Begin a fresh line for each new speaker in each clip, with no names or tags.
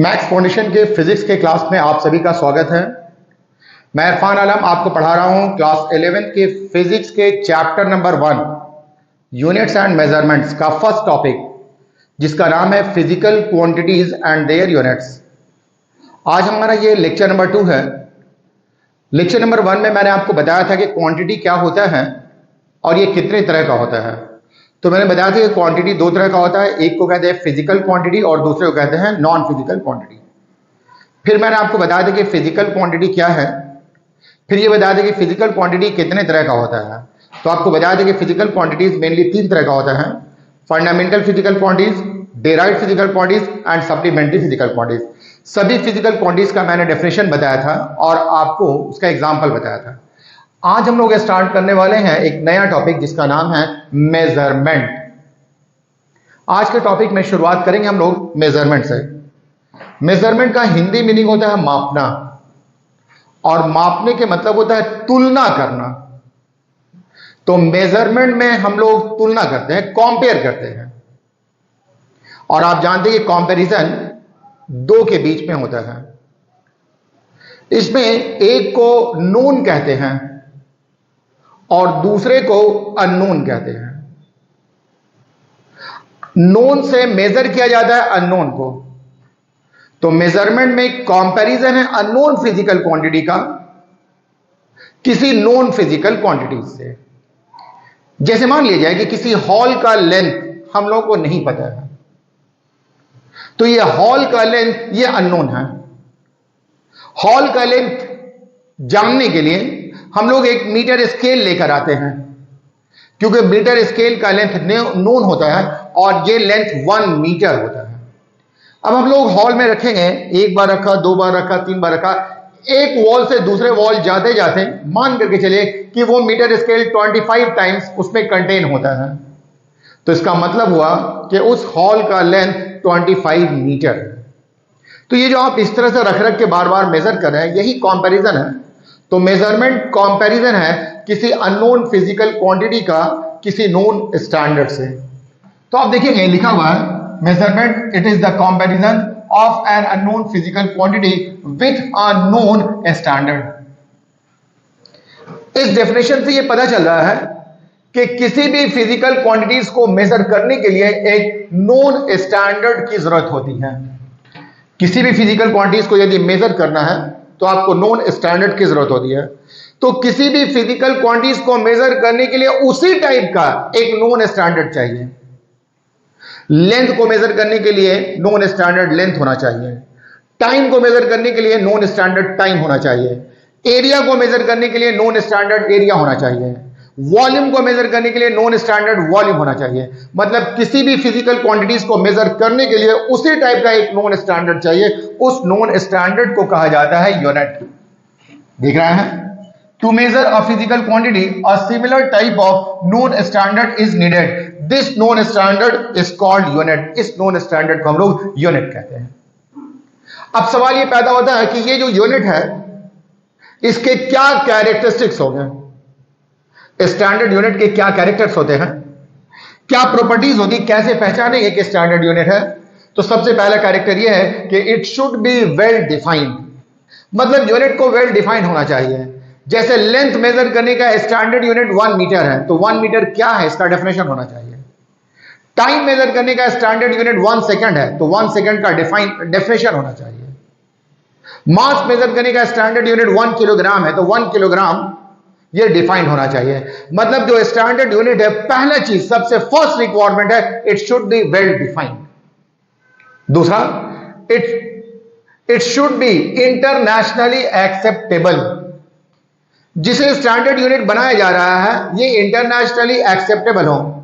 Maths foundation के physics के class में आप सभी का स्वागत है। मैं इरफान आलम आपको पढ़ा रहा हूं क्लास 11 के फिजिक्स के chapter number 1 units and measurements का फर्स्ट टॉपिक, जिसका नाम है physical quantities and their units. आज हमारा ये लेक्चर नंबर 2 है। लेक्चर नंबर 1 में मैंने आपको बताया था कि क्वांटिटी क्या होता है और ये कितने तरह का होता है। तो मैंने बताया था कि क्वांटिटी दो तरह का होता है, एक को कहते हैं फिजिकल क्वांटिटी और दूसरे को कहते हैं नॉन फिजिकल क्वांटिटी। फिर मैंने आपको बताया था कि फिजिकल क्वांटिटी क्या है, फिर ये बताया था कि फिजिकल क्वांटिटी कितने तरह का होता है। तो आपको बताया था कि फिजिकल क्वांटिटीज मेनली 3 तरह का होता है: fundamental physical quantities, derived physical quantities and supplementary physical quantities. सभी फिजिकल क्वांटिटीज का मैंने डेफिनेशन बताया था और आपको उसका एग्जाम्पल बताया था। आज हम लोग स्टार्ट करने वाले हैं एक नया टॉपिक जिसका नाम है मेजरमेंट। आज के टॉपिक में शुरुआत करेंगे हम लोग मेजरमेंट से। मेजरमेंट का हिंदी मीनिंग होता है मापना, और मापने के मतलब होता है तुलना करना। तो मेजरमेंट में हम लोग तुलना करते हैं, कंपेयर करते हैं। और आप जानते हैं कि कंपैरिजन दो के बीच में होता है। इसमें एक को नोन कहते हैं और दूसरे को अननोन कहते हैं। नोन से मेजर किया जाता है अननोन को। तो मेजरमेंट में कंपैरिजन है अननोन फिजिकल क्वांटिटी का किसी नोन फिजिकल क्वांटिटी से। जैसे मान लिया जाए कि किसी हॉल का लेंथ हम लोगों को नहीं पता है, तो ये हॉल का लेंथ ये अननोन है। हॉल का लेंथ जानने के लिए हम लोग एक मीटर स्केल लेकर आते हैं, क्योंकि मीटर स्केल का लेंथ नोन होता है और ये लेंथ 1 मीटर होता है। अब हम लोग हॉल में रखेंगे, एक बार रखा, 2 बार रखा, 3 बार रखा, एक वॉल से दूसरे वॉल जाते जाते मान करके चलिए कि वो मीटर स्केल 25 टाइम्स उसमें कंटेन होता है। तो इसका मतलब हुआ कि उस हॉल का लेंथ 25 मीटर। तो ये जो आप इस तरह से रख रख के बार बार मेजर कर रहे हैं, यही कंपैरिजन है। तो मेजरमेंट कंपैरिजन है किसी अननोन फिजिकल क्वांटिटी का किसी नोन स्टैंडर्ड से। तो आप देखिए लिखा हुआ है measurement it is the comparison of an unknown physical quantity with a known standard. इस डेफिनेशन से ये पता चल रहा है कि किसी भी फिजिकल क्वांटिटीज को मेजर करने के लिए एक नोन स्टैंडर्ड की जरूरत होती है। किसी भी फिजिकल क्वांटिटीज को यदि मेजर करना है तो आपको नोन स्टैंडर्ड की जरूरत होती है। तो किसी भी फिजिकल क्वांटिटीज को मेजर करने के लिए उसी टाइप का एक नोन स्टैंडर्ड चाहिए। लेंथ को मेजर करने के लिए नोन स्टैंडर्ड लेंथ होना चाहिए। टाइम को मेजर करने के लिए नोन स्टैंडर्ड टाइम होना चाहिए। एरिया को मेजर करने के लिए नोन स्टैंडर्ड एरिया होना चाहिए। वॉल्यूम को मेजर करने के लिए नॉन स्टैंडर्ड वॉल्यूम होना चाहिए। मतलब किसी भी फिजिकल क्वांटिटीज को मेजर करने के लिए उसी टाइप का एक नॉन स्टैंडर्ड चाहिए। उस नॉन स्टैंडर्ड को कहा जाता है यूनिट। देख रहे हैं, to measure a physical quantity a similar type of non standard is needed. This non standard is called unit. इस नॉन स्टैंडर्ड को हम लोग यूनिट कहते हैं। अब सवाल यह पैदा होता है कि ये जो यूनिट है इसके क्या कैरेक्टरिस्टिक्स हो गए। स्टैंडर्ड यूनिट के क्या कैरेक्टर्स होते हैं, क्या प्रॉपर्टीज होती, कैसे पहचानेंगे कि स्टैंडर्ड यूनिट है। तो सबसे पहला कैरेक्टर यह है कि it should be well defined. मतलब यूनिट को वेल डिफाइंड होना चाहिए। जैसे लेंथ मेजर करने का स्टैंडर्ड यूनिट 1 मीटर है, तो 1 मीटर क्या है इसका डेफिनेशन होना चाहिए। टाइम मेजर करने का स्टैंडर्ड यूनिट 1 सेकंड है, तो 1 सेकंड का डेफिनेशन होना चाहिए। मास मेजर करने का स्टैंडर्ड यूनिट 1 किलोग्राम है, तो 1 किलोग्राम ये डिफाइंड होना चाहिए। मतलब जो स्टैंडर्ड यूनिट है, पहला चीज सबसे फर्स्ट रिक्वायरमेंट है it should be well defined. दूसरा, it should be internationally acceptable. जिसे स्टैंडर्ड यूनिट बनाया जा रहा है ये इंटरनेशनली एक्सेप्टेबल हो।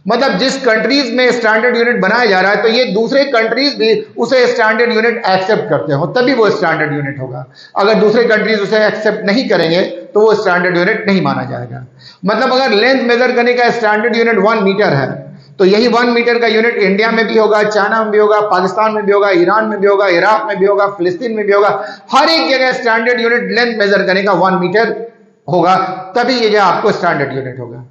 मतलब जिस कंट्रीज में स्टैंडर्ड यूनिट बनाया जा रहा है तो ये दूसरे कंट्रीज भी उसे स्टैंडर्ड यूनिट एक्सेप्ट करते हो, तभी वो स्टैंडर्ड यूनिट होगा। अगर दूसरे कंट्रीज उसे एक्सेप्ट नहीं करेंगे तो वो स्टैंडर्ड यूनिट नहीं माना जाएगा। मतलब अगर लेंथ मेजर करने का स्टैंडर्ड यूनिट 1 मीटर है, तो यही 1 मीटर का यूनिट इंडिया में भी होगा, चाइना में भी होगा, पाकिस्तान में भी होगा, ईरान में भी होगा, इराक में भी होगा, फिलिस्तीन में भी होगा। हर एक जगह स्टैंडर्ड यूनिट लेंथ मेजर करने का 1 मीटर होगा, तभी ये आपको स्टैंडर्ड यूनिट होगा।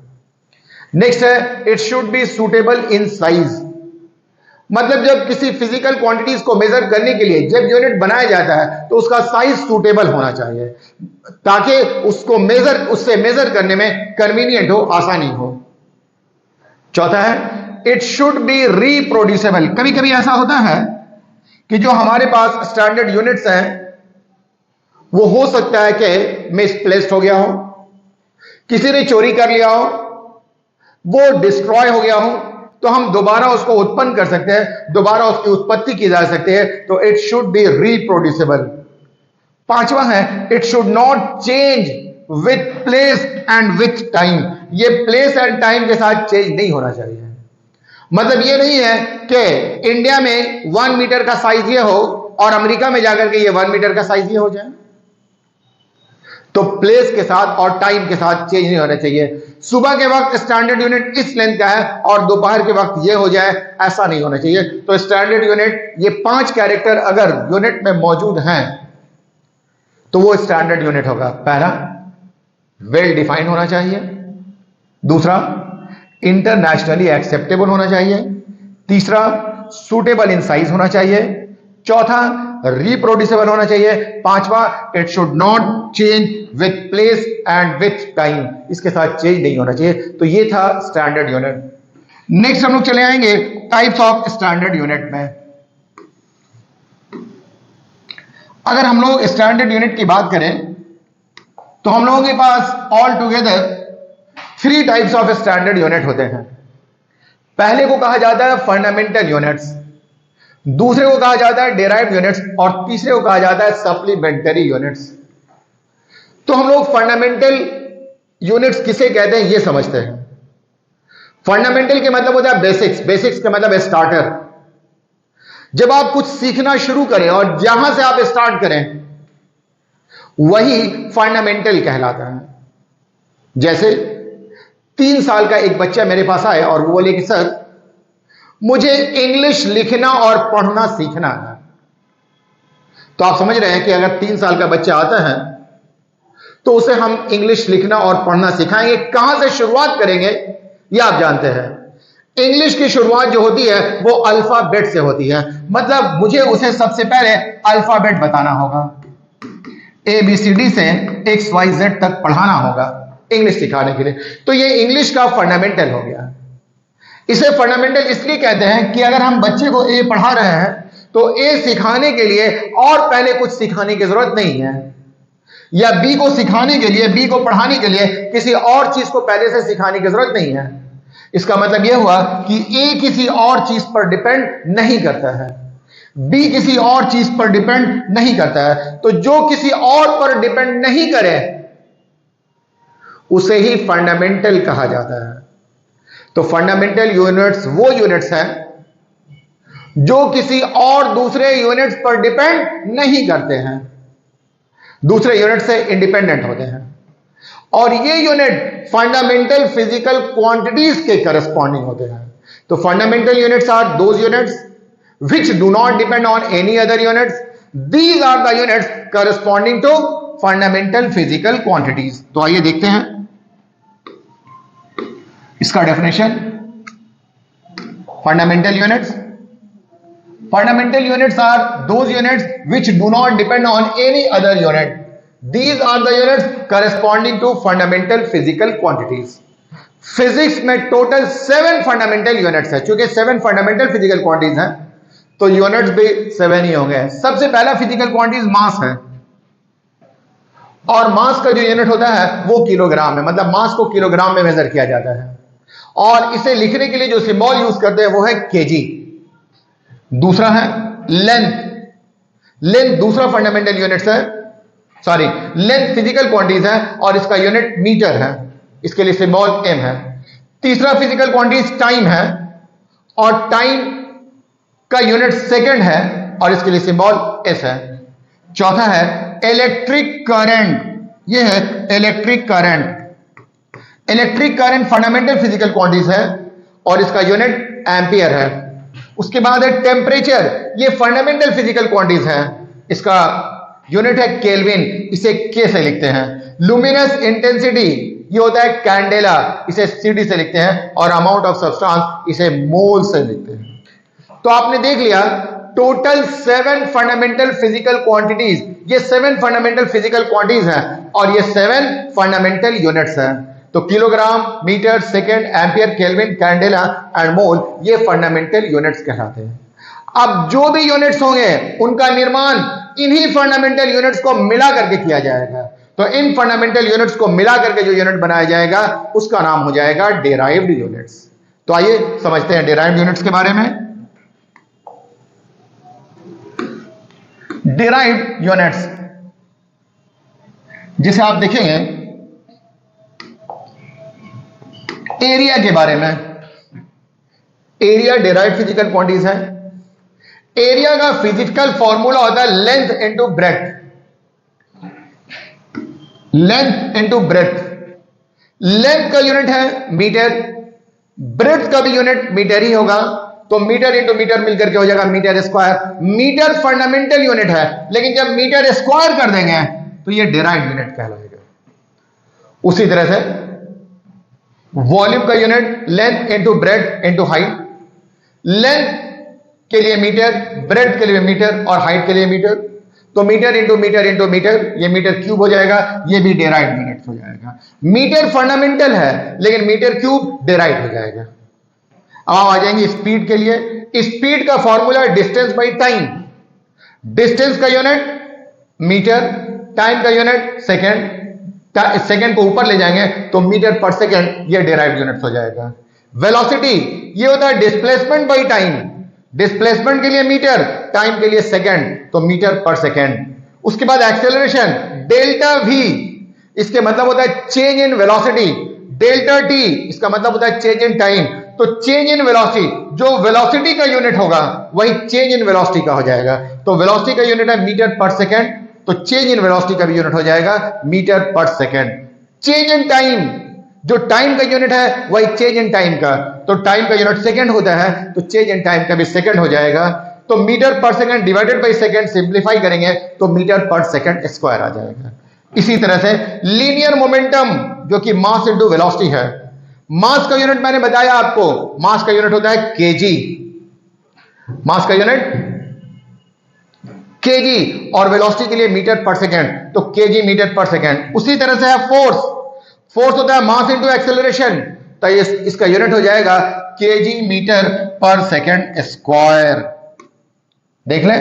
नेक्स्ट है it should be suitable in size. मतलब जब किसी फिजिकल क्वांटिटीज को मेजर करने के लिए जब यूनिट बनाया जाता है तो उसका साइज सूटेबल होना चाहिए ताकि उससे मेजर करने में कन्वीनियंट हो, आसानी हो। चौथा है इट शुड बी रिप्रोड्यूसेबल। कभी कभी ऐसा होता है कि जो हमारे पास स्टैंडर्ड यूनिट्स हैं वो हो सकता है कि मिसप्लेस्ड हो गया हो, किसी ने चोरी कर लिया हो, वो डिस्ट्रॉय हो गया हो, तो हम दोबारा उसको उत्पन्न कर सकते हैं, दोबारा उसकी उत्पत्ति की जा सकती है। तो इट शुड बी रिप्रोड्यूसेबल। पांचवा है it should not change with place and with time. ये प्लेस एंड टाइम के साथ चेंज नहीं होना चाहिए। मतलब ये नहीं है कि इंडिया में 1 मीटर का साइज ये हो और अमेरिका में जाकर के ये 1 मीटर का साइज ये हो जाए। तो प्लेस के साथ और टाइम के साथ चेंज नहीं होना चाहिए। सुबह के वक्त स्टैंडर्ड यूनिट इस लेंथ का है और दोपहर के वक्त ये हो जाए, ऐसा नहीं होना चाहिए। तो स्टैंडर्ड यूनिट, ये 5 कैरेक्टर अगर यूनिट में मौजूद हैं तो वो स्टैंडर्ड यूनिट होगा। पहला, वेल डिफाइंड होना चाहिए। दूसरा, इंटरनेशनली एक्सेप्टेबल होना चाहिए। तीसरा, सूटेबल इन साइज होना चाहिए। चौथा, रिप्रोड्यूसेबल होना चाहिए। पांचवा, it should not change with place and with time. इसके साथ चेंज नहीं होना चाहिए। तो ये था स्टैंडर्ड यूनिट। नेक्स्ट हम लोग चले आएंगे टाइप्स ऑफ स्टैंडर्ड यूनिट में। अगर हम लोग स्टैंडर्ड यूनिट की बात करें तो हम लोगों के पास all together 3 types of standard unit होते हैं। पहले को कहा जाता है फंडामेंटल यूनिट्स, दूसरे को कहा जाता है डेराइव्ड यूनिट्स और तीसरे को कहा जाता है सप्लीमेंट्री यूनिट्स। तो हम लोग फंडामेंटल यूनिट्स किसे कहते हैं ये समझते हैं। फंडामेंटल के मतलब होता है बेसिक्स, बेसिक्स का मतलब स्टार्टर। जब आप कुछ सीखना शुरू करें और जहां से आप स्टार्ट करें वही फंडामेंटल कहलाता है। जैसे 3 साल का एक बच्चा मेरे पास आए और वो बोले कि सर मुझे इंग्लिश लिखना और पढ़ना सीखना है। तो आप समझ रहे हैं कि अगर 3 साल का बच्चा आता है तो उसे हम इंग्लिश लिखना और पढ़ना सिखाएंगे। कहां से शुरुआत करेंगे ये आप जानते हैं। इंग्लिश की शुरुआत जो होती है वो अल्फाबेट से होती है। मतलब मुझे उसे सबसे पहले अल्फाबेट बताना होगा, ABCD से XYZ तक पढ़ाना होगा इंग्लिश सिखाने के लिए। तो ये इंग्लिश का फंडामेंटल हो गया। इसे फंडामेंटल इसलिए कहते हैं कि अगर हम बच्चे को A पढ़ा रहे हैं तो A सिखाने के लिए और पहले कुछ सिखाने की जरूरत नहीं है, या B को सिखाने के लिए, B को पढ़ाने के लिए किसी और चीज को पहले से सिखाने की जरूरत नहीं है। इसका मतलब यह हुआ कि A किसी और चीज पर डिपेंड नहीं करता है, B किसी और चीज पर डिपेंड नहीं करता है। तो जो किसी और पर डिपेंड नहीं करे उसे ही फंडामेंटल कहा जाता है। तो फंडामेंटल यूनिट्स वो यूनिट्स हैं जो किसी और दूसरे यूनिट्स पर डिपेंड नहीं करते हैं, दूसरे यूनिट से इंडिपेंडेंट होते हैं। और ये यूनिट फंडामेंटल फिजिकल क्वांटिटीज के करस्पॉन्डिंग होते हैं। तो fundamental units are those units which do not depend on any other units. These are the units corresponding to fundamental physical quantities. तो आइए देखते हैं इसका definition. Fundamental units, fundamental units are those units which do not depend on any other unit. These are the units corresponding to fundamental physical quantities. Physics में total 7 fundamental units है। चूंकि 7 fundamental physical quantities हैं तो units भी 7 ही होंगे। सबसे पहला physical quantities मास है, और मास का जो यूनिट होता है वो किलोग्राम है। मतलब मास को किलोग्राम में मेजर किया जाता है, और इसे लिखने के लिए जो सिंबल यूज करते हैं वो है केजी। दूसरा है लेंथ, लेंथ दूसरा फंडामेंटल यूनिट है, सॉरी लेंथ फिजिकल क्वांटिटीज है और इसका यूनिट मीटर है, इसके लिए सिंबल एम है। तीसरा फिजिकल क्वांटिटीज टाइम है, और टाइम का यूनिट सेकंड है और इसके लिए सिंबल एस है। चौथा है इलेक्ट्रिक करंट, ये है electric current. Electric current fundamental physical quantities है और इसका यूनिट एम्पियर है। उसके बाद है टेम्परेचर, ये फंडामेंटल फिजिकल क्वांटिटीज है, इसका यूनिट है केल्विन, इसे के से लिखते हैं। लुमिनस इंटेंसिटी ये होता है कैंडेला, इसे सीडी से लिखते हैं, और अमाउंट ऑफ सब्सटेंस इसे मोल से लिखते हैं। तो आपने देख लिया टोटल 7 फंडामेंटल फिजिकल क्वांटिटीज, ये 7 फंडामेंटल फिजिकल क्वांटिटीज हैं और ये 7 फंडामेंटल यूनिट्स हैं। तो kilogram, metre, second, ampere, kelvin, candela and mole, ये फंडामेंटल यूनिट्स कहलाते हैं। अब जो भी यूनिट्स होंगे उनका निर्माण इन्हीं फंडामेंटल यूनिट्स को मिला करके किया जाएगा। तो इन फंडामेंटल यूनिट्स को मिला करके जो यूनिट बनाया जाएगा उसका नाम हो जाएगा डेराइव्ड यूनिट्स। तो आइए समझते हैं डेराइव्ड यूनिट्स के बारे में। डेराइव्ड यूनिट्स जिसे आप देखेंगे एरिया के बारे में, एरिया डेराइव्ड फिजिकल क्वांटिटीज है। एरिया का फिजिकल फॉर्मूला होता है length into breadth, length into breadth. Length का यूनिट है मीटर, ब्रेथ का भी यूनिट मीटर ही होगा, तो मीटर इंटू मीटर मिलकर के हो जाएगा metre square. Metre fundamental unit है, लेकिन जब मीटर स्क्वायर कर देंगे तो ये डेराइव्ड यूनिट कहलाएगा। उसी तरह से वॉल्यूम का unit length into breadth into height. Length के लिए मीटर, ब्रेथ के लिए मीटर और हाइट के लिए मीटर, तो metre into metre into metre, ये मीटर क्यूब हो जाएगा, ये भी डेराइव्ड यूनिट हो जाएगा। मीटर फंडामेंटल है लेकिन मीटर क्यूब डेराइव्ड हो जाएगा। अब आ जाएंगे स्पीड के लिए। स्पीड का formula distance by time. Distance का यूनिट मीटर, टाइम का यूनिट सेकेंड, सेकेंड को ऊपर ले जाएंगे तो मीटर पर सेकेंड, ये डेराइव्ड यूनिट हो जाएगा। वेलोसिटी ये होता है डिस्प्लेसमेंट बाई टाइम। डिस्प्लेसमेंट के लिए मीटर, टाइम के लिए सेकेंड, तो मीटर पर सेकेंड। उसके बाद एक्सेलरेशन डेल्टा वी, इसके मतलब होता है change in velocity. Delta T इसका मतलब होता है चेंज इन टाइम। तो चेंज इन वेलोसिटी, जो वेलोसिटी का यूनिट होगा वही चेंज इन वेलोसिटी का हो जाएगा। तो वेलोसिटी का यूनिट है मीटर पर सेकेंड, तो चेंज इन वेलोसिटी का भी यूनिट हो जाएगा मीटर पर सेकेंड। चेंज इन टाइम, जो टाइम का यूनिट है वही चेंज इन टाइम का, तो टाइम का यूनिट सेकंड होता है तो चेंज इन टाइम का भी सेकंड हो जाएगा। तो metre per second divided by second simplify करेंगे तो मीटर पर सेकंड स्क्वायर आ जाएगा। इसी तरह से लीनियर मोमेंटम जो कि मास इनटू वेलोसिटी है। मास का यूनिट मैंने बताया आपको, मास का यूनिट होता है केजी, मास का यूनिट केजी, और वेलोसिटी के लिए मीटर पर सेकंड, तो केजी मीटर पर सेकंड। उसी तरह से है फोर्स। फोर्स होता है मास इनटू एक्सेलरेशन, तो इसका यूनिट हो जाएगा KG metre per second square. देख लें,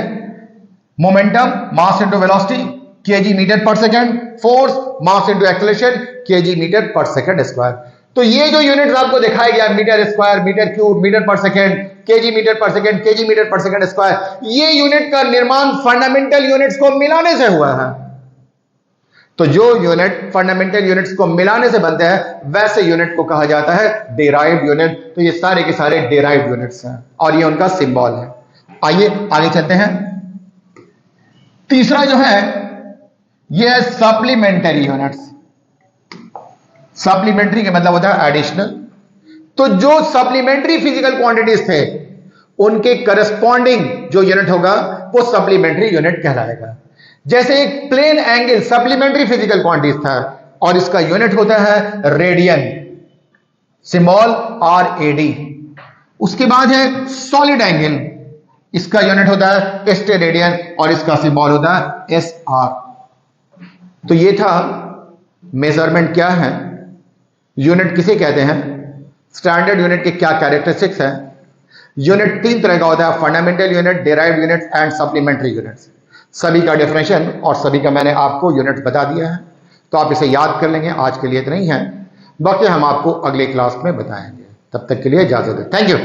momentum mass into velocity KG metre per second, force mass into acceleration KG metre per second square. तो ये जो यूनिट्स आपको दिखाया गया metre square, metre cube, metre per second, KG metre per second, KG metre per second square, ये यूनिट का निर्माण फंडामेंटल यूनिट्स को मिलाने से हुआ है। तो जो यूनिट फंडामेंटल यूनिट्स को मिलाने से बनते हैं वैसे यूनिट को कहा जाता है डेराइव्ड यूनिट। तो ये सारे के सारे डेराइव्ड यूनिट्स हैं और ये उनका सिंबल है। आइए आगे चलते हैं। तीसरा जो है ये है सप्लीमेंट्री यूनिट्स। सप्लीमेंट्री का मतलब होता है एडिशनल। तो जो सप्लीमेंट्री फिजिकल क्वांटिटीज थे उनके करस्पॉन्डिंग जो यूनिट होगा वो सप्लीमेंट्री यूनिट कहलाएगा। जैसे एक plane angle supplementary physical quantities था और इसका यूनिट होता है रेडियन, सिंबल RAD। उसके बाद है सॉलिड एंगल, इसका यूनिट होता है स्टेरेडियन और इसका सिंबल होता है SR। तो ये था मेजरमेंट क्या है, यूनिट किसे कहते हैं, स्टैंडर्ड यूनिट के क्या कैरेक्टरिस्टिक्स हैं। यूनिट 3 तरह का होता है, fundamental unit, derived unit and supplementary units. सभी का डेफिनेशन और सभी का मैंने आपको यूनिट बता दिया है, तो आप इसे याद कर लेंगे। आज के लिए इतना ही है, बाकी हम आपको अगले क्लास में बताएंगे। तब तक के लिए इजाजत है। Thank you.